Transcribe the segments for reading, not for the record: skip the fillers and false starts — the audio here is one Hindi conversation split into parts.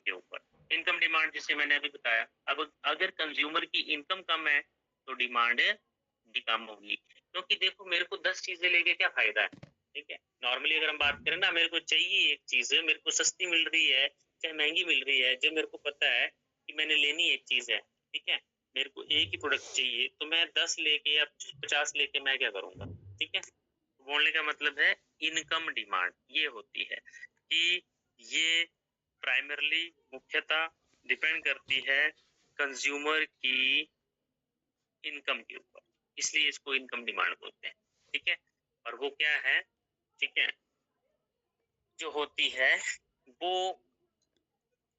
के ऊपर। इनकम डिमांड जिसे मैंने अभी बताया। अब अगर कंज्यूमर की इनकम कम है तो डिमांड भी कम होगी। क्योंकि देखो मेरे को 10 चीज़ें लेके क्या फ़ायदा है, ठीक है? नॉर्मली अगर हम बात करें ना, मेरे को चाहिए एक चीज़, मेरे को सस्ती मिल रही है, चाहे महँगी मिल रही है, जब मेरे को पता है कि मैंने लेनी एक चीज़ है, ठीक है? मेरे को एक ही प्रोडक्ट चाहिए, तो मैं 10 लेके या 50 लेके मैं क्या करूँगा, ठीक है? बोलने का मतलब है इनकम डिमांड ये होती है कि ये प्राइमरली मुख्यतः डिपेंड करती है कंज्यूमर की इनकम के ऊपर, इसलिए इसको इनकम डिमांड बोलते हैं, ठीक है? और वो क्या है, ठीक है? जो होती है वो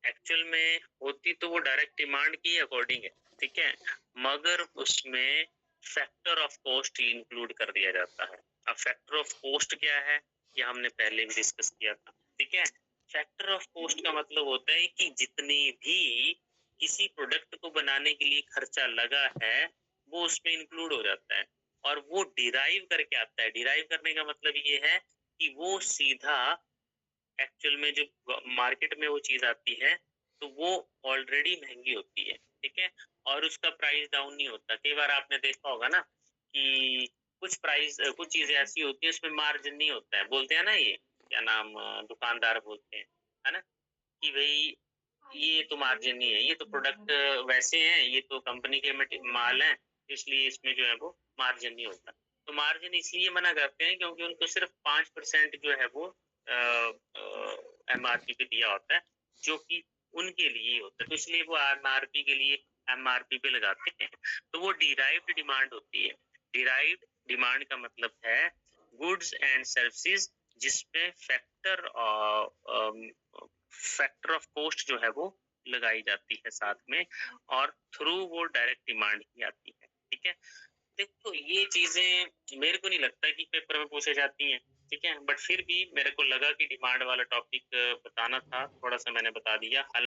एक्चुअल में होती तो वो डायरेक्ट डिमांड की अकॉर्डिंग है, ठीक है? मगर उसमें फैक्टर ऑफ कॉस्ट इंक्लूड कर दिया जाता है। अब फैक्टर ऑफ कॉस्ट क्या है, ये हमने पहले भी डिस्कस किया था, ठीक है? फैक्टर ऑफ कॉस्ट का मतलब होता है कि जितनी भी किसी प्रोडक्ट को बनाने के लिए खर्चा लगा है, वो उसमें इंक्लूड हो जाता है और वो डिराइव करके आता है। डिराइव करने का मतलब ये है कि वो सीधा एक्चुअल में जब मार्केट में वो चीज़ आती है, तो वो ऑलरेडी महँगी होती है, ठीक है? और उसका प्राइस डाउन नहीं होता। कई बार आपने देखा होगा ना कि कुछ चीज़ें ऐसी होती हैं उसमें मार्जिन नहीं होता है। बोलते हैं ना ये, क्या नाम दुकानदार बोलते हैं, है ना? कि भई ये तो मार्जिन नहीं है, ये तो प्रोडक्ट वैसे हैं, ये तो कंपनी के माल हैं, इसलिए इसमें जो है वो मार्जिन नहीं होता। तो मार्जिन इसलिए मना करते हैं क्योंकि उनको सिर्फ़ 5% जो है वो एमआरपी पे दिया होता है, जो कि उनके लिए ही होता है। तो इसलिए वो एमआरपी के लिए एमआरपी पे लगाते हैं। तो वो डिराइव्ड डिमांड होती है। डिराइव्ड डिमांड का मतलब है गुड्स एंड सर्विसेज़ जिसमें फैक्टर ऑफ कॉस्ट जो है वो लगाई जाती है साथ में और थ्रू वो डायरेक्ट डिमांड ही आती है, ठीक है? देखो ये चीज़ें मेरे को नहीं लगता कि पेपर में पूछे जाती हैं, ठीक है? बट फिर भी मेरे को लगा कि डिमांड वाला टॉपिक बताना था, थोड़ा-सा मैंने बता दिया। हाल